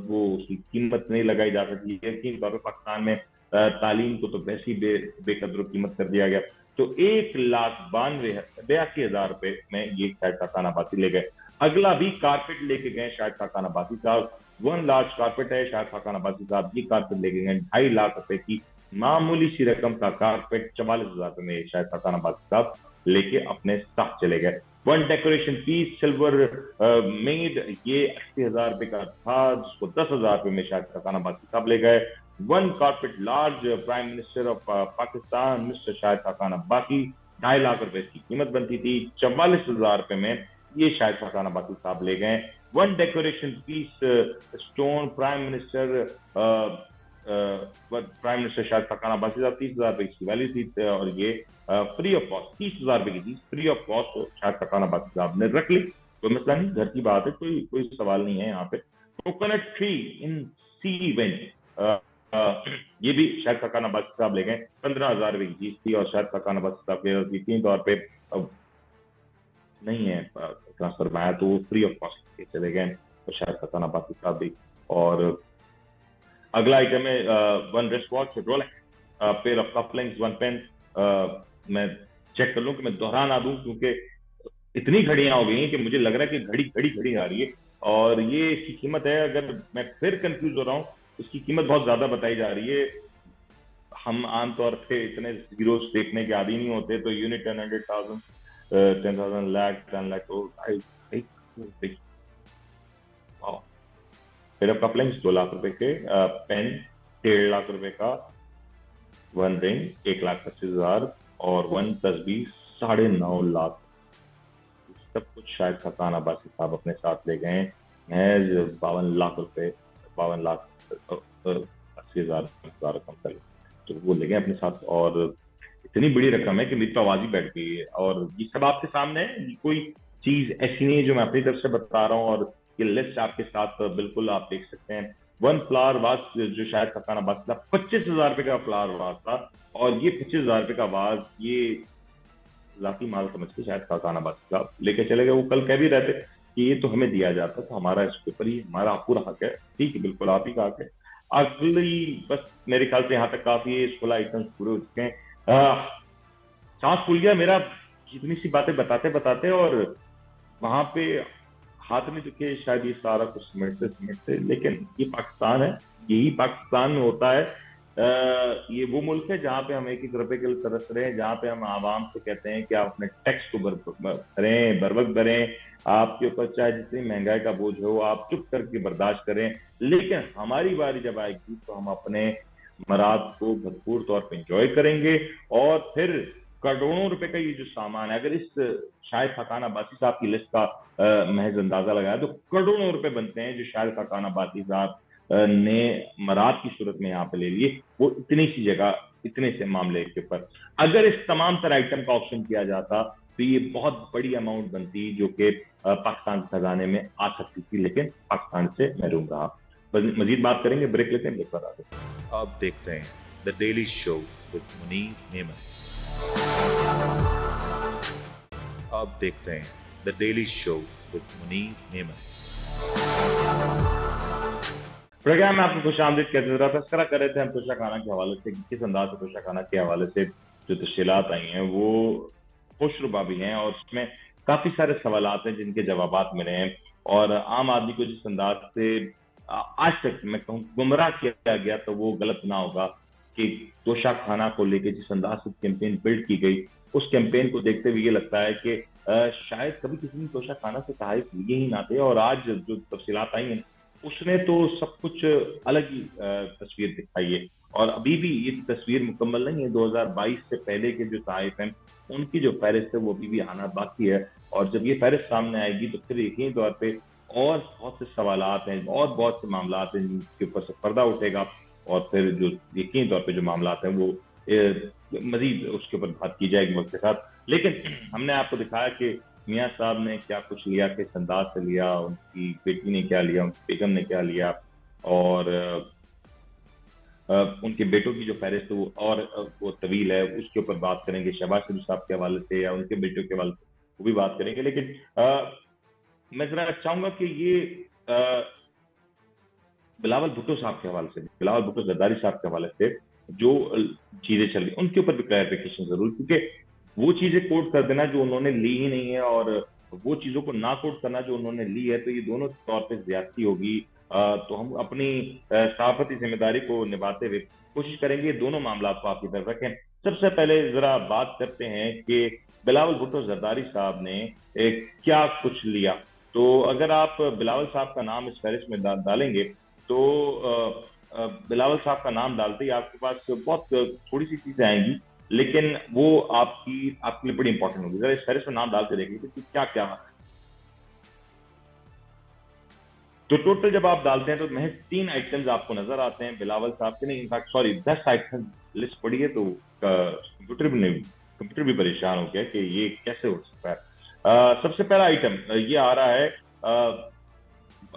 वो उसकी कीमत नहीं लगाई जा सकती है, क्योंकि पाकिस्तान में तालीम को तो वैसी बेकदर कीमत कर दिया गया। तो 1,92,82,000 रुपए में ये शायद खाकान अब्बासी ले गए। अगला भी कारपेट लेके गए शायद खाकान अब्बासी साहब, 1 लार्ज कारपेट है शायद खाकान अब्बासी साहब, ये कारपेट लेके गए 2.5 लाख रुपए की मामूली सी रकम का कारपेट 44,000 रुपए में शायद खाकान अब्बासी साहब लेके अपने साथ चले गए। 1 डेकोरेशन पीस सिल्वर मेड, ये 80,000 रुपए का था, जिसको 10,000 रुपए में शायद खाकान अब्बासी साहब ले गए। 1 carpet large prime minister of Pakistan mister Shahid Khaqan Abbasi, 2.5 lakh रुपए की कीमत बनती थी, 44,000 रुपए में ये शाहिद खाकान अब्बासी साहब ले गए। 1 decoration piece stone prime minister Shahid Khaqan Abbasi साहब, 30,000 रुपए की वैल्यू थी और ये फ्री ऑफ कॉस्ट 30,000 रुपए की चीज free of cost Shahid Khaqan Abbasi साहब ने रख ली। कोई मसला नहीं, घर की बात है, कोई सवाल नहीं है यहाँ पे। Coconut tree in sea event, ये भी शायद खाकान अब्बासी साहब ले गए, 15,000 रुपए की चीज थी और शायद खाकान अब्बासी साहब के यकीनी तौर पे नहीं है इतना सरमाया, तो वो फ्री ऑफ कॉस्ट के चले गए तो शायद खाकान अब्बासी साहब भी। और अगला आइटम है 1 wrist watch Rolex, pair of couplings, 1 pen. मैं चेक कर लूं कि मैं दोहरा ना दूं, क्योंकि इतनी घड़ियां हो गई हैं कि मुझे लग रहा है कि घड़ी आ रही है और ये इसकी कीमत है, अगर मैं फिर कंफ्यूज हो रहा हूँ, इसकी कीमत बहुत ज्यादा बताई जा रही है। हम आमतौर पे इतने जीरोस देखने के आदी नहीं होते, तो यूनिट 10,000 10,000 लाख 10 लाख फिर कपलिंग्स 2 लाख रुपए के, पेन 1.5 लाख रुपए का, 1 रिंग 1,25,000 और 1 तस्बीह 9.5 लाख। सब कुछ शायद खाकान अब्बासी साहब अपने साथ ले गए हैं। 52 लाख रुपए, 52 लाख 80,000 रकम कर, तो वो ले गए अपने साथ। और इतनी बड़ी रकम है कि मेरी तो आवाज ही बैठ गई है। और ये सब आपके सामने है, कोई चीज ऐसी नहीं है जो मैं अपनी तरफ से बता रहा हूँ, और ये लिस्ट आपके साथ बिल्कुल आप देख सकते हैं। 1 फ्लावर वाज जो शायद खाकान अब्बासी साहब 25,000 रुपए का फ्लावर वाज था, और ये 25,000 रुपए का वाज ये जाती माल समझ के शायद खाकान अब्बासी साहब लेके चले गए। वो कल कह भी रहे थे कि ये तो हमें दिया जाता, तो हमारा इसके ऊपर ही हमारा पूरा हक है। ठीक है, बिल्कुल आप ही का हक है। अगली बस मेरे ख्याल से यहाँ तक काफी है, 16 आइटम्स पूरे हो चुके हैं। सांस फूल गया मेरा इतनी सी बातें बताते बताते, और वहां पे हाथ में चुके शायद ये सारा कुछ समेटते समेटते। लेकिन ये पाकिस्तान है, यही पाकिस्तान में होता है। ये वो मुल्क है जहाँ पे हम एक एक रुपए के लिए तरस रहे हैं, जहाँ पे हम आवाम से कहते हैं कि आप अपने टैक्स को भरें, बर वक्त भरें। आपके ऊपर चाहे जितनी महंगाई का बोझ हो आप चुप करके बर्दाश्त करें, लेकिन हमारी बारी जब आएगी तो हम अपने मराद को भरपूर तौर पर इंजॉय करेंगे। और फिर करोड़ों रुपए का ये जो सामान है, अगर इस शायद खकाना बासी साहब की लिस्ट का महज अंदाजा लगाया तो करोड़ों रुपए बनते हैं जो शायद खकाना बासी साहब ने मराद की सूरत में यहाँ पे ले लिए, वो इतनी सी जगह इतने से मामले के ऊपर। अगर इस तमाम तरह आइटम का ऑप्शन किया जाता तो ये बहुत बड़ी अमाउंट बनती जो कि पाकिस्तान के खजाने में आ सकती थी, लेकिन पाकिस्तान से महरूम रहा। मजीद बात करेंगे, ब्रेक लेते हैं, ब्रेक पर आते हैं। आप देख रहे हैं the daily show with Munir नेमत। आप देख रहे हैं the daily show with Munir नेमत। प्रोग्राम में आपको खुश आमदीद कहते हैं। तस्करा कर रहे थे हम तोशा खाना के हवाले से, किस अंदाज से तोशा खाना के हवाले से जो तफसीलात आई हैं वो खुशरुबा भी हैं, और उसमें काफी सारे सवालात हैं जिनके जवाबात मिले हैं। और आम आदमी को जिस अंदाज से आज तक मैं कहूँ गुमराह किया गया तो वो गलत ना होगा कि तोशा खाना को लेकर जिस अंदाज से कैंपेन बिल्ड की गई, उस कैंपेन को देखते हुए ये लगता है कि शायद कभी किसी ने तोशा खाना से तहाइफ लिए ही ना थे। और आज जो तफसीलात आई हैं उसने तो सब कुछ अलग ही तस्वीर दिखाई है। और अभी भी ये तस्वीर मुकम्मल नहीं है। 2022 से पहले के जो तहाइफ हैं उनकी जो फहरिस्त है वो अभी भी आना बाकी है। और जब ये फहरिस्त सामने आएगी तो फिर यकीनी तौर पे और बहुत से सवालात हैं और बहुत से मामलात हैं जिनके ऊपर से पर्दा उठेगा, और फिर जो यकीनी तौर पे जो मामलात हैं वो मजीद उसके ऊपर बात की जाएगी वक्त के साथ। लेकिन हमने आपको दिखाया कि मियाँ साहब ने क्या कुछ लिया, किस अंदाज से लिया, उनकी बेटी ने क्या लिया, उनकी बेगम ने क्या लिया, और उनके बेटों की जो फहरिस्त है वो और वो तवील है, उसके ऊपर बात करेंगे। शहबाज शरीफ साहब के हवाले से या उनके बेटों के हवाले से वो भी बात करेंगे। लेकिन मैं जरा चाहूंगा कि ये बिलावल भुट्टो साहब के हवाले से, बिलावल भुट्टो जरदारी साहब के हवाले से जो चीजें चल रही उनके ऊपर भी क्लैरिफिकेशन जरूर, क्योंकि वो चीजें कोट कर देना जो उन्होंने ली ही नहीं है और वो चीजों को ना कोट करना जो उन्होंने ली है, तो ये दोनों तौर पे ज्यादती होगी। तो हम अपनी सहाफती जिम्मेदारी को निभाते हुए कोशिश करेंगे दोनों मामला को आपकी तरफ रखें। सबसे पहले जरा बात करते हैं कि बिलावल भुट्टो जरदारी साहब ने क्या कुछ लिया। तो अगर आप बिलावल साहब का नाम इस फहरिस्त में डालेंगे तो बिलावल साहब का नाम डालते ही आपके पास बहुत थोड़ी सी चीजें आएंगी, लेकिन वो आपके लिए बड़ी इंपॉर्टेंट होगी। जरा इस फहरिस्त में नाम डाल के देखिए कि क्या क्या है। तो टोटल जब आप डालते हैं तो महज 3 आइटम्स आपको नजर आते हैं बिलावल साहब के। नहीं, इनफैक्ट सॉरी 10 आइटम लिस्ट पड़ी है, तो कंप्यूटर भी परेशान हो गया कि ये कैसे हो सकता है। सबसे पहला आइटम ये आ रहा है,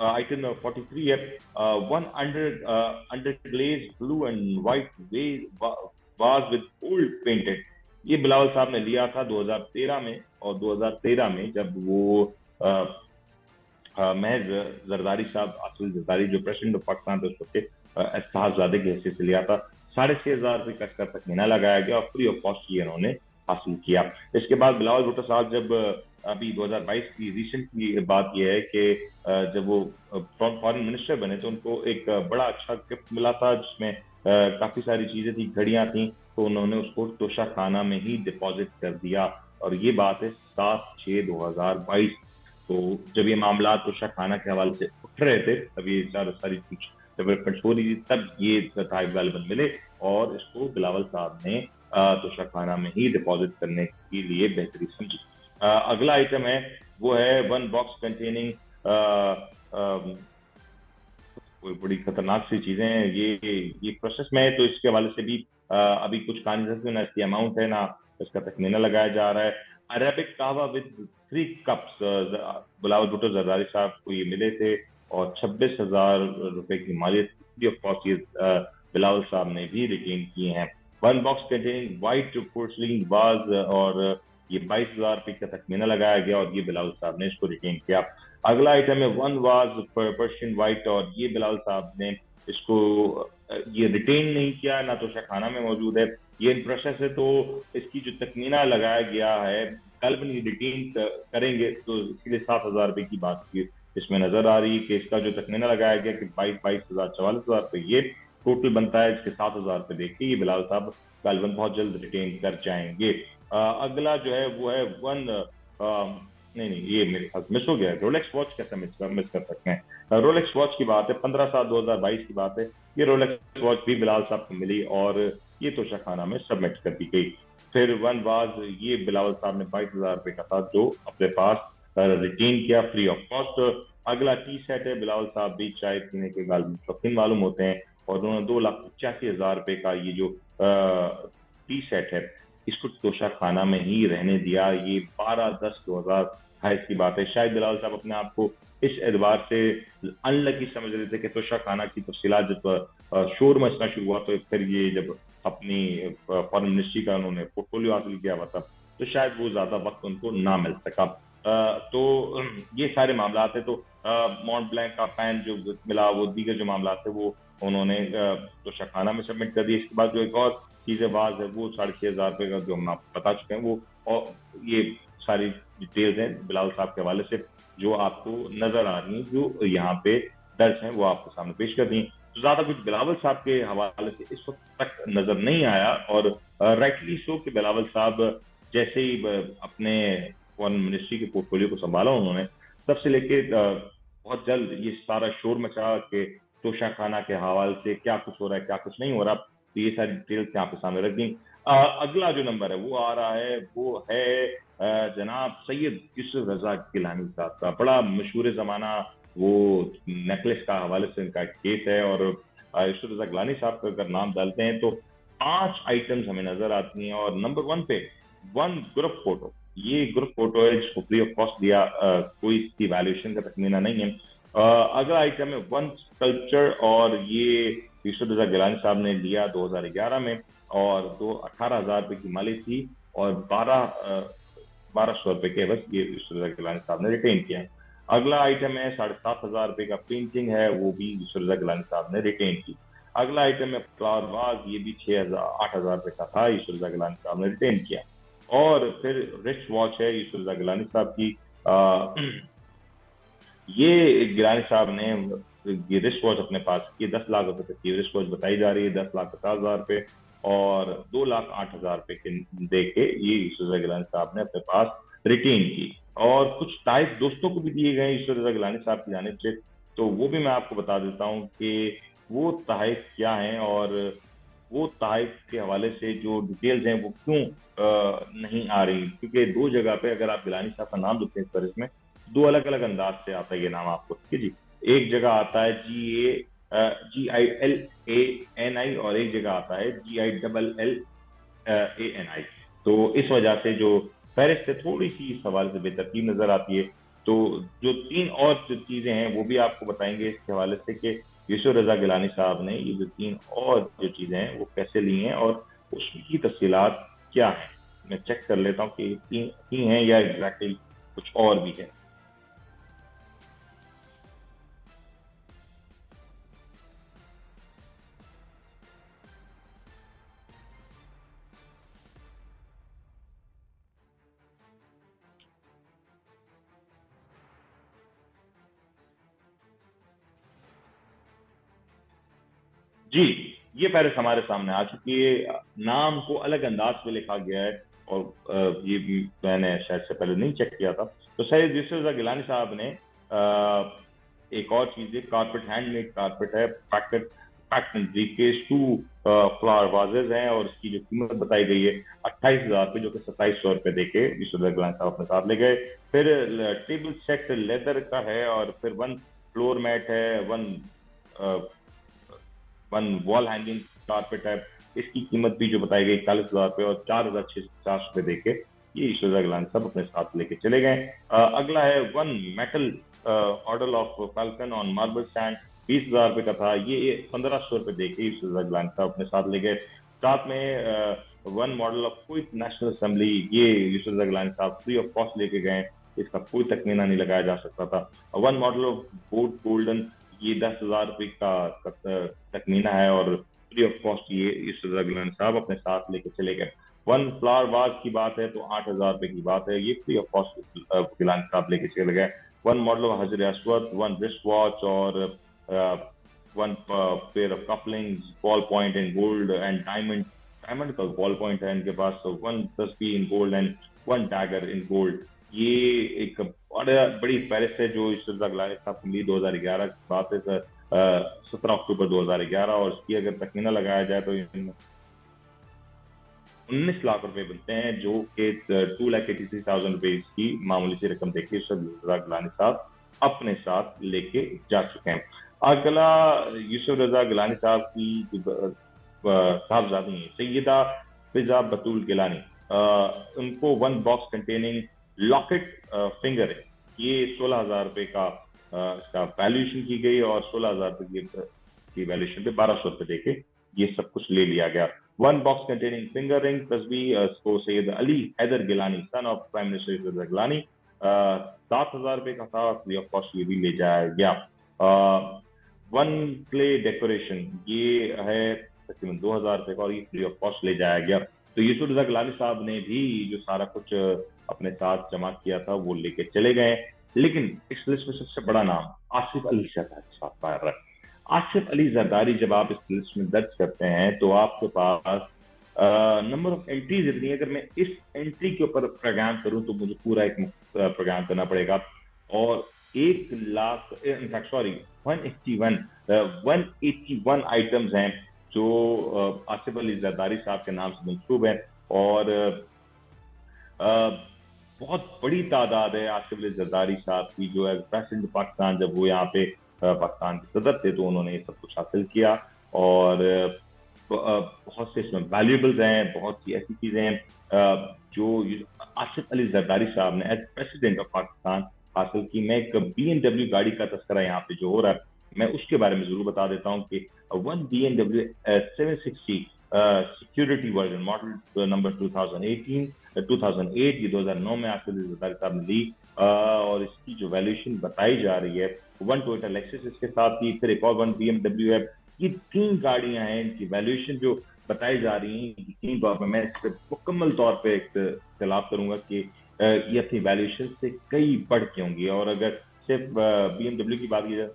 आइटम 43 है, 1 underglaze blue and white was with old painted. ये बिलावल साहब ने लिया था 2013 में, और 2013 में जब वो महज जरदारी साहब, आसिफ जरदारी जो प्रेसिडेंट ऑफ पाकिस्तान थे उस वक्त एहसासजादे की हैसियत से लिया था। 6,500 रुपये का इसका तखमीना लगाया गया और फ्री ऑफ कॉस्ट ये इन्होंने हासिल किया। इसके बाद बिलावल भुट्टो साहब जब अभी 2022 की रिसेंट की बात यह है कि जब वो फॉरेन मिनिस्टर बने तो उनको एक बड़ा अच्छा गिफ्ट मिला था जिसमें काफी सारी चीजें थी, घड़ियां थी, तो उन्होंने उसको तोशा खाना में ही डिपॉजिट कर दिया। और ये बात है 7/6/2022। तो जब ये मामला तोशा खाना के हवाले से उठ रहे थे, तब ये सारी कुछ डेवलपमेंट हो रही थी, तब ये तहफ़ गालिबन मिले और इसको बिलावल साहब ने तोशा खाना में ही डिपॉजिट करने के लिए बेहतरी समझी। अगला आइटम है वो है 1 बॉक्स कंटेनिंग, कोई बड़ी खतरनाक सी चीजें हैं, ये प्रोसेस में है, तो इसके हवाले से भी अभी कुछ कहानी ना इसकी अमाउंट है ना इसका तखमीना लगाया जा रहा है। अरेबिक कहवा विद 3 कप्स बिलावल भुट्टो जरदारी साहब को ये मिले थे और 26,000 रुपए की मालियत फ्री ऑफ कॉस्ट ये बिलावल साहब ने भी रिटेन किए हैं। 1 box containing white porcelain was, और ये 22,000 रुपए का तखमीना लगाया गया और ये बिलावल साहब ने इसको रिटेन किया। अगला आइटम है 1 वाज पर्शियन व्हाइट, और ये बिलावल साहब ने इसको ये रिटेन नहीं किया, ना तो शाखाना में मौजूद है, ये इन प्रोसेस है। तो इसकी जो तखमीना लगाया गया है, कल भी रिटेन करेंगे तो इसके लिए 7,000 रुपए की बात की इसमें नजर आ रही है कि इसका जो तखमीना लगाया गया कि 22,000 44,000 रुपए ये टोटल बनता है। इसके 7,000 रुपए देख के ये बिलाल साहब गालिबन बहुत जल्द रिटेन कर जाएंगे। अगला जो है वो है वन नहीं नहीं, ये मेरे ख्याल मिस हो गया है। रोलेक्स वॉच कैसे मिस कर सकते हैं? रोलेक्स वॉच की बात है, 15/7/2022 की बात है। ये रोलेक्स वॉच भी बिलाल साहब को मिली और ये तोशाखाना में सबमिट कर दी गई। फिर वन वाज ये बिलावल साहब ने 22,000 रुपए का था जो अपने पास रिटेन किया फ्री ऑफ कॉस्ट। अगला टी सेट है, बिलावल साहब भी चाय पीने के गालिब शौकीन मालूम होते हैं और उन्होंने 2,85,000 रुपए का ये जो टी सेट है इसको तोशाखाना में ही रहने दिया। ये 12/10/2028 की बात है। शायद बिलावल साहब अपने आप को इस एतबार से अनलकी समझ रहे थे कि तोशाखाना की तफसीलात जब शोर मचना शुरू हुआ तो फिर ये जब अपनी फॉरेन मिनिस्ट्री का उन्होंने पोर्टफोलियो हासिल किया हुआ था तो शायद वो ज्यादा वक्त उनको ना मिल सका। तो ये सारे मामला है। तो मॉन्ट ब्लैंक का पैन जो मिला, वो दीगर जो मामला थे वो उन्होंने तोशाखाना में सबमिट कर दिए। इसके बाद जो एक और चीजें बाज है वो 6,500 रुपए का जो हम आपको बता चुके हैं वो, और ये सारी डिटेल्स हैं बिलावल साहब के हवाले से जो आपको नजर आ रही हैं, जो यहाँ पे दर्ज हैं वो आपको सामने पेश कर दी। तो ज्यादा कुछ बिलावल साहब के हवाले से इस वक्त तक नजर नहीं आया और राइटली सो कि बिलावल साहब जैसे ही अपने फॉरेन मिनिस्ट्री के पोर्टफोलियो को संभाला उन्होंने, तब से लेके बहुत जल्द ये सारा शोर मचा के तोशाखाना के हवाले से क्या कुछ हो रहा है क्या कुछ नहीं हो रहा, तो ये सारी डिटेल्स यहाँ पे सामने रख दी। अगला जो नंबर है वो आ रहा है, वो है जनाब सैयद यूसुफ रजा गिलानी साहब का। बड़ा मशहूर जमाना वो नेकलेस का हवाले से इनका केस है और यूसुफ रजा गिलानी साहब का अगर नाम डालते हैं तो 5 आइटम्स हमें नजर आती हैं और नंबर 1 पे वन ग्रुप फोटो। ये ग्रुप फोटो है जिसको फ्री ऑफ कॉस्ट दिया, कोई इसकी वैल्यूएशन का तखमीना नहीं है। अगला आइटम है वन स्कल्पचर और ये यूसुफ रजा गिलानी साहब ने लिया 2011 में और 18,000 रुपए की माली थी और 1,200 रुपए के बस ये यूसुफ रजा गिलानी साहब ने रिटेन किया है। अगला आइटम है 7,500 रुपए का पेंटिंग है, वो भी यूसुफ रजा गिलानी साहब ने रिटेन की। अगला आइटम है फ्लावर वाज, ये भी 8,000 रुपए का था, यूसुफ रजा गिलानी साहब ने रिटेन किया। और फिर रिस्ट वॉच है यूसुफ रजा गिलानी साहब की। ये गिलानी साहब ने ये रिस्ट वॉच अपने पास की 10 लाख रुपए तक की रिस्ट वॉच बताई जा रही है, 10,50,000 रुपए और 2,08,000 रुपए के दे के ये यूसुफ रजा गिलानी साहब ने अपने पास रिटेन की। और कुछ टाइप दोस्तों को भी दिए गए यूसुफ रजा गिलानी साहब की जानिब से, तो वो भी मैं आपको बता देता हूँ कि वो तहफ़ क्या हैं और वो तहफ़ के हवाले से जो डिटेल्स हैं वो क्यों नहीं आ रही, क्योंकि 2 जगह पे अगर आप गिलानी साहब का नाम देखते हैं इस फहरिस्त में 2 अलग अलग अंदाज से आता है ये नाम आपको, ठीक है जी। एक जगह आता है GILLANI और एक जगह आता है GILLANI। तो इस वजह से जो फहरिस्त है थोड़ी सी इस हवाले से बेतरतीब नजर आती है। तो जो 3 और जो चीजें हैं वो भी आपको बताएंगे इसके हवाले से कि यूसुफ रजा गिलानी साहब ने ये जो 3 और जो चीजें हैं वो कैसे ली हैं और उसकी तफसीलात क्या है। मैं चेक कर लेता हूँ कि 3 हैं या एग्जैक्टली कुछ और भी है। जी, ये फहरिस्त हमारे सामने आ चुकी है। नाम को अलग अंदाज में लिखा गया है और ये भी मैंने शायद से पहले नहीं चेक किया था। तो सैयद यूसुफ रजा गिलानी साहब ने एक और चीज है, कारपेट हैंडमेड कारपेट है, पैक्ड ब्रीफकेस 2 फ्लावर वाजेज हैं और इसकी जो कीमत बताई गई है 28,000 रुपये, जो कि 2700 रुपये देके यूसुफ रजा गिलानी साहब अपने साथ ले गए। फिर टेबल सेट लेदर का है और फिर 1 फ्लोर मैट है, 1 वॉल हैंगिंग कारपेट है, इसकी कीमत भी जो बताई गई 41,000 रुपये और 4,650 रुपये देके ये यूसुफ रजा गिलानी साहब अपने साथ लेके चले गए। अगला है 1 metal order of falcon on marble stand, 20,000 रुपये का था, ये 1,500 रुपये देके यूसुफ रजा गिलानी साहब अपने साथ ले गए। साथ में 1 model of quick national assembly, ये यूसुफ रजा गिलानी साहब फ्री ऑफ कॉस्ट लेके गए, इसका कोई तखमीना नहीं लगाया जा सकता था। 1 मॉडल ऑफ बोट गोल्डन, ये 10,000 रुपये का तखमीना है और फ्री ऑफ कॉस्ट ये यूसुफ रजा गिलानी साहब अपने साथ लेके चले गए। वन फ्लावर वाज की बात है तो 8,000 रुपये की बात है, ये फ्री ऑफ कॉस्ट गिलानी साहब लेके चले गए। One model of Hajar Aswad, one wrist watch और one pair of cufflinks, ball point in gold and diamond, diamond का बॉल पॉइंट है इनके पास, तो वन तस्बीह in gold and one dagger in gold. ये एक बड़ी फहरिस्त है जो यूसुफ रजा गिलानी साहब को मिली 2011 की बात है, 17 अक्टूबर 2011, और इसकी अगर तखमीना लगाया जाए तो 19 लाख रुपए बनते हैं, जो कि 2,83,000 रुपए की मामूली सी रकम देखिए यूसुफ रजा गिलानी साहब अपने साथ लेके जा चुके हैं। अगला यूसुफ रजा गिलानी साहब की साहबजादी हैं सैयदा फिजा बतूल गिलानी, उनको one box containing locket finger है, ये 16,000 रुपए का इसका वैल्यूएशन की गई और 16,000 रुपए की वैल्यूएशन पे 1,200 रुपए देके ये सब कुछ ले लिया गया। One box containing finger ring तस्बीह को Syed Ali Haider Gilani son of prime minister Yousuf Raza Gilani, 7,000 रुपए का था, फ्री ऑफ कॉस्ट ये भी ले जाया गया। वन क्ले डेकोरेशन ये है तकरीबन 2,000 रुपए का और ये फ्री ऑफ कॉस्ट ले जाया गया। तो यूसुफ रजा गिलानी साहब ने भी जो सारा कुछ अपने साथ जमा किया था वो लेके चले गए। लेकिन इस लिस्ट में सबसे बड़ा नाम आसिफ अली जरदारी साहब का है। आसिफ अली जरदारी जब आप इस लिस्ट में दर्ज करते हैं तो आपके पास नंबर ऑफ एंट्रीज इतनी है, अगर मैं इस एंट्री के ऊपर प्रोग्राम करूं तो मुझे पूरा एक प्रोग्राम करना पड़ेगा, और 181 आइटम्स हैं जो आसिफ अली जरदारी साहब के नाम से मंसूब है, और बहुत बड़ी तादाद है आसिफ अली जरदारी साहब की जो है प्रेसिडेंट पाकिस्तान, जब वो यहाँ पे पाकिस्तान के सदर थे तो उन्होंने ये सब कुछ हासिल किया, और बहुत से इसमें वैल्यूएबल्स हैं, बहुत सी ऐसी चीजें हैं जो आसिफ अली जरदारी साहब ने एज प्रेसिडेंट ऑफ पाकिस्तान हासिल की। मैं एक BMW गाड़ी का तस्करा यहाँ पे जो हो रहा है मैं उसके बारे में जरूर बता देता हूँ कि one BMW 760 security version model number 2008 ये 2009 में आसिफ अली जरदारी साहब ने ली, और इसकी जो वैल्यूएशन बताई जा रही है वन टोयोटा लेक्सस इसके साथ ही, फिर एक और वन BMW है। ये 3 गाड़ियां हैं, इनकी वैल्यूएशन जो बताई जा रही है यकीन तौर पर मैं इस पर मुकम्मल तौर पर इख्तिलाफ करूंगा कि ये अपनी वैल्यूएशन से कई बढ़ के होंगी। और अगर सिर्फ BMW की बात की जाए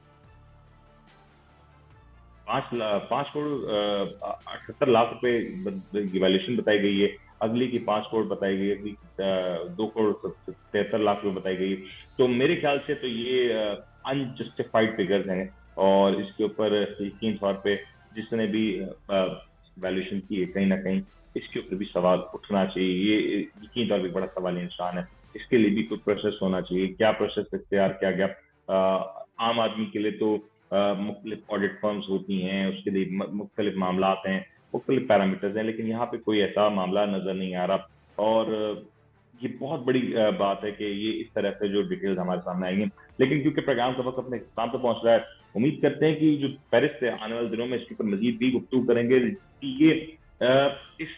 5 करोड़ 78 लाख रुपए की वैल्यूएशन बताई गई है, अगली की 5 करोड़ बताई गई है, अगली 2 करोड़ 73 लाख रुपए बताई गई है। तो मेरे ख्याल से तो ये अनजस्टिफाइड फिगर्स हैं, और इसके ऊपर यकीन तौर पे जिसने भी वैल्यूएशन की है कहीं ना कहीं इसके ऊपर भी सवाल उठना चाहिए। ये यकीन तौर पर बड़ा सवाल इंसान है, इसके लिए भी कोई प्रोसेस होना चाहिए। क्या प्रोसेस इख्तियार किया गया? आम आदमी के लिए तो मुख्तलिफ ऑडिट फर्म्स होती हैं, उसके लिए मुख्तलिफ मामला हैं, मुख्तलिफ पैरामीटर्स हैं, लेकिन यहाँ पे कोई ऐसा मामला नजर नहीं आ रहा। और ये बहुत बड़ी बात है कि ये इस तरह से जो डिटेल्स हमारे सामने आई हैं, लेकिन क्योंकि प्रोग्राम का वक्त अपने इख्तिताम पे पहुंच रहा है, उम्मीद करते हैं कि जो फहरिस्त है आने वाले दिनों में इसके ऊपर मजीद भी गुफ्तगू करेंगे कि ये इस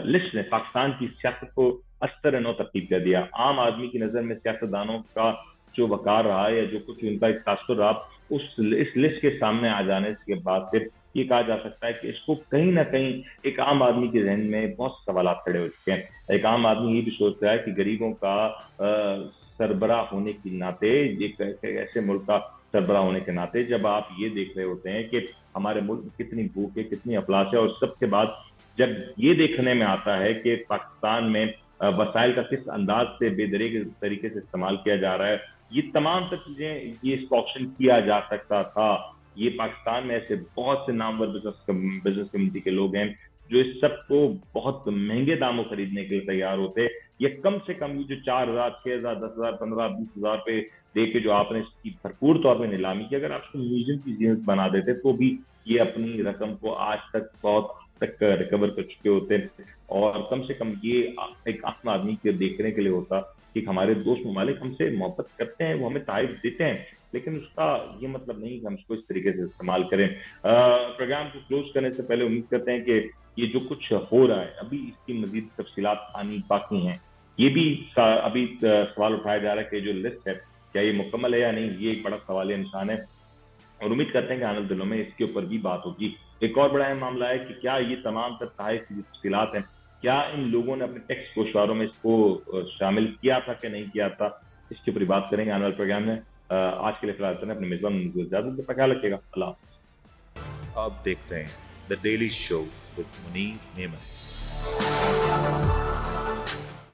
लिस्ट ने पाकिस्तान की सियासत को अस्तर नौ तरतीब कर दिया। आम आदमी की नजर में सियासतदानों का जो वकार रहा है या जो कुछ उनका एक तासुर रहा, इस लिस्ट के सामने आ जाने के बाद फिर ये कहा जा सकता है कि इसको कहीं ना कहीं एक आम आदमी के जहन में बहुत सवाल खड़े हो चुके हैं। एक आम आदमी ये भी सोच रहा है कि गरीबों का सरबराह होने के नाते, एक ऐसे मुल्क का सरबराह होने के नाते जब आप ये देख रहे होते हैं कि हमारे मुल्क में कितनी भूख है, कितनी अफलास है, और सबके बाद जब ये देखने में आता है कि पाकिस्तान में वसाइल का किस अंदाज से बेदरीग तरीके से इस्तेमाल किया जा रहा है, ये तमाम सब चीजें ये इसको ऑप्शन किया जा सकता था। ये पाकिस्तान में ऐसे बहुत से नामवर बिजनेस कम्युनिटी के लोग हैं जो इस सब को बहुत महंगे दामों खरीदने के लिए तैयार होते, ये कम से कम ये जो 4,000, 6,000, 10,000, 15,000, 20,000 रुपए दे के जो आपने इसकी भरपूर तौर पर नीलामी की, अगर आप इसको म्यूजियम की जीनत बना देते तो भी ये अपनी रकम को आज तक बहुत तक रिकवर कर चुके होते, और कम से कम ये एक आम आदमी के देखने के लिए होता कि हमारे दोस्त ममालिक हमसे मोहब्बत करते हैं, वो हमें तारीफ देते हैं, लेकिन उसका ये मतलब नहीं कि हम इसको इस तरीके से इस्तेमाल करें। प्रोग्राम को क्लोज करने से पहले उम्मीद करते हैं कि ये जो कुछ हो रहा है अभी इसकी मजीद तफसीलात आनी बाकी हैं। ये भी अभी सवाल उठाया जा रहा है कि जो लिस्ट है क्या ये मुकम्मल है या नहीं, ये एक बड़ा सवाल निशान है। और उम्मीद करते हैं कि आने वाले दिनों में इसके ऊपर भी बात होगी। एक और बड़ा अहम मामला है कि क्या ये तमाम तर तहफ़ की तफसीलात हैं, क्या इन लोगों ने अपने टैक्स गोशवारों में इसको शामिल किया था कि नहीं किया था, इसके ऊपर बात करेंगे आने वाले प्रोग्राम में। आज के लिए फिलहाल अपने मेजबान इजाजत का ख्याल रखिएगा। अल्लाह हाफ़िज़। आप देख रहे हैं the daily show with Munir नेमत।